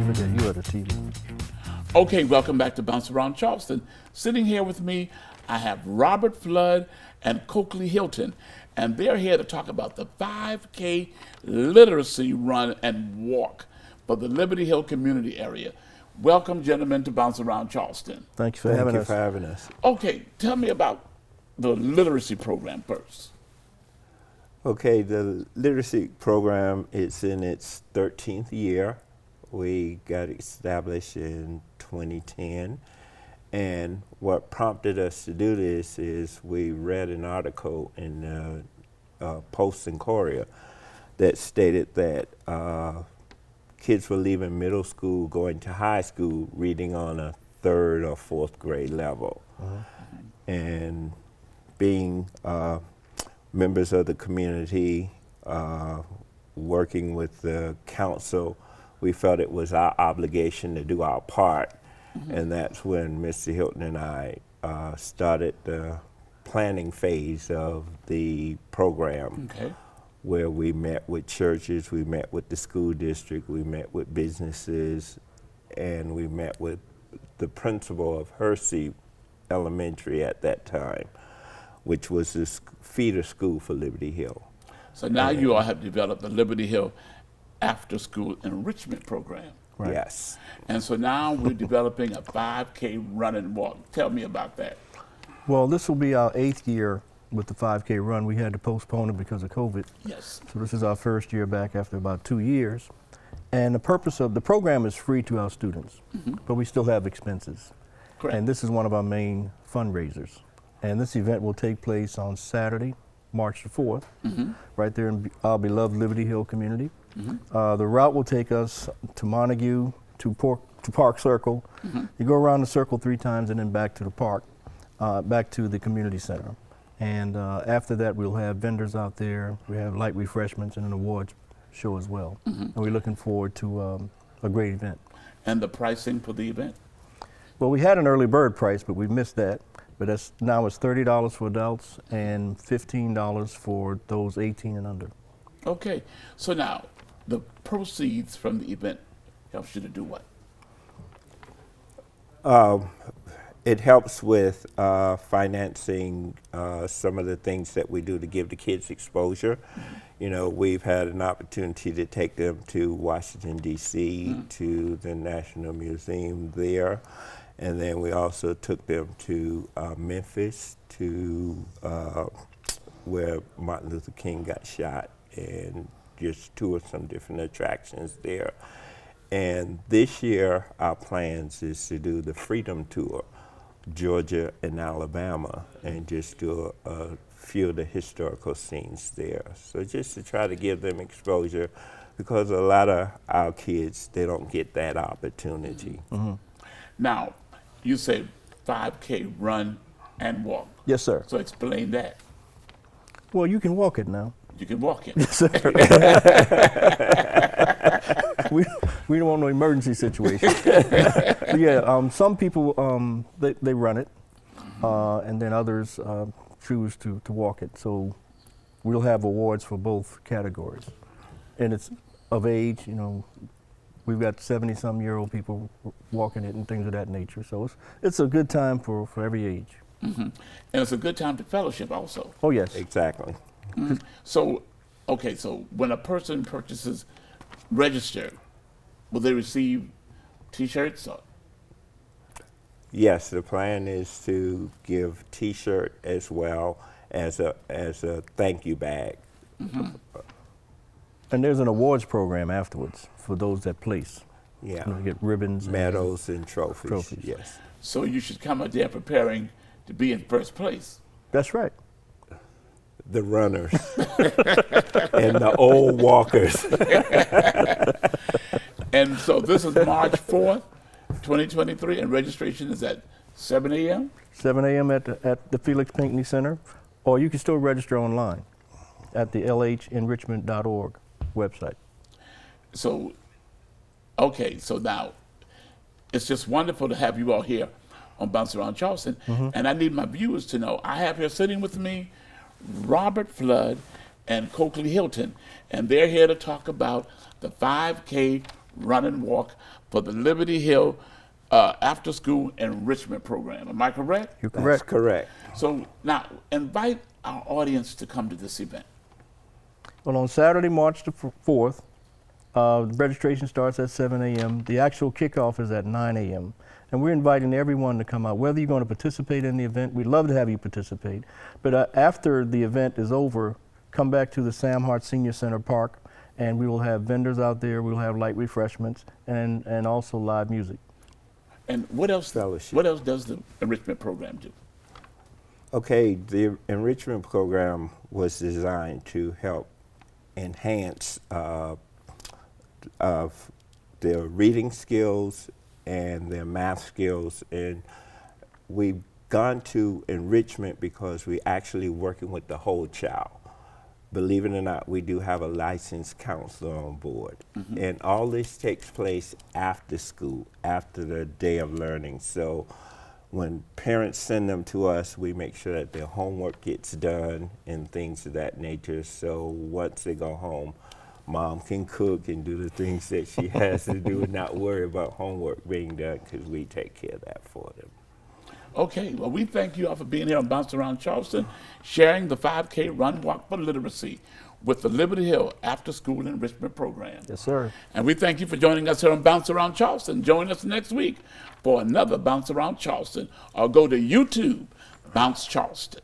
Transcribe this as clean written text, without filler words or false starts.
Forget you are the TV. Okay, welcome back to Bounce Around Charleston. Sitting here with me, I have Robert Fludd and Coakley Hilton, and they're here to talk about the 5K literacy run and walk for the Liberty Hill community area. Welcome, gentlemen, to Bounce Around Charleston. Thanks for having us. Thank you for having us. Okay, tell me about the literacy program first. Okay, the literacy program is in its 13th year. We got established in 2010, and what prompted us to do this is we read an article in Post and Courier that stated that kids were leaving middle school, going to high school, reading on a 3rd or 4th grade level. And being members of the community, working with the council, we felt it was our obligation to do our part. And that's when Mr. Hilton and I started the planning phase of the program, where we met with churches, we met with the school district, we met with businesses, and we met with the principal of Hersey Elementary at that time, which was the feeder school for Liberty Hill. So now you all have developed the Liberty Hill Afterschool Enrichment program. Right. Yes. And so now we're developing a 5K run and walk. Tell me about that. Well, this will be our 8th year with the 5K run. We had to postpone it because of COVID. Yes. So this is our first year back after about 2 years. And the purpose of the program is free to our students, but we still have expenses. Correct. And this is one of our main fundraisers. And this event will take place on Saturday, March the 4th, right there in our beloved Liberty Hill community. The route will take us to Montague, to Park Circle. You go around the circle 3 times and then back to the park, back to the community center. And after that, we'll have vendors out there. We have light refreshments and an awards show as well. And we're looking forward to a great event. And the pricing for the event? Well, we had an early bird price, but we missed that. But now it's $30 for adults and $15 for those 18 and under. Okay. So now, the proceeds from the event helps you to do what? It helps with financing some of the things that we do to give the kids exposure. You know, we've had an opportunity to take them to Washington, D.C., to the National Museum there. And then we also took them to Memphis, to where Martin Luther King got shot, and just toured some different attractions there. And this year, our plans is to do the Freedom Tour, Georgia and Alabama, and just do a few of the historical scenes there. So just to try to give them exposure, because a lot of our kids, they don't get that opportunity. Now, you say 5K run and walk. Yes, sir. So explain that. Well, you can walk it now. You can walk it. Yes, sir. we don't want no emergency situation. Yeah, some people, they run it, and then others choose to walk it. So we'll have awards for both categories. And it's of age, you know, we've got 70-some-year-old people walking it and things of that nature. So it's a good time for every age. And it's a good time to fellowship also. Oh, yes. Exactly. So, okay, so when a person purchases register, will they receive T-shirts? Yes, the plan is to give T-shirt as well as a thank you bag. And there's an awards program afterwards for those that place. Yeah. You know, get ribbons, Medals and trophies. Trophies. Yes. So you should come out there preparing to be in first place. That's right. The runners and the old walkers. And so this is March 4th, 2023, and registration is at 7 a.m.? 7 a.m. at the Felix Pinckney Center, or you can still register online at the lhenrichment.org website. So, okay, so now it's just wonderful to have you all here on Bounce Around Charleston. And I need my viewers to know, I have here sitting with me Robert Fludd and Coakley Hilton, and they're here to talk about the 5K Run and Walk for the Liberty Hill After School Enrichment Program. Am I correct? You're That's correct. correct. So now invite our audience to come to this event. Well, on Saturday, March the 4th, the registration starts at 7 a.m. The actual kickoff is at 9 a.m. And we're inviting everyone to come out, whether you're going to participate in the event. We'd love to have you participate. But after the event is over, come back to the Sam Hart Senior Center Park, and we will have vendors out there. We'll have light refreshments and also live music. And what else? Fellowship. What else does the enrichment program do? Okay, the enrichment program was designed to help enhance of their reading skills and their math skills. And we've gone to enrichment because we're actually working with the whole child. Believe it or not, we do have a licensed counselor on board. And all this takes place after school, after the day of learning. So when parents send them to us, we make sure that their homework gets done and things of that nature. So once they go home, mom can cook and do the things that she has to do and not worry about homework being done, because we take care of that for them. Okay, well, we thank you all for being here on Bounce Around Charleston, sharing the 5K Run Walk for Literacy with the Liberty Hill After School Enrichment Program. Yes, sir. And we thank you for joining us here on Bounce Around Charleston. Join us next week for another Bounce Around Charleston, or go to YouTube, Bounce Charleston.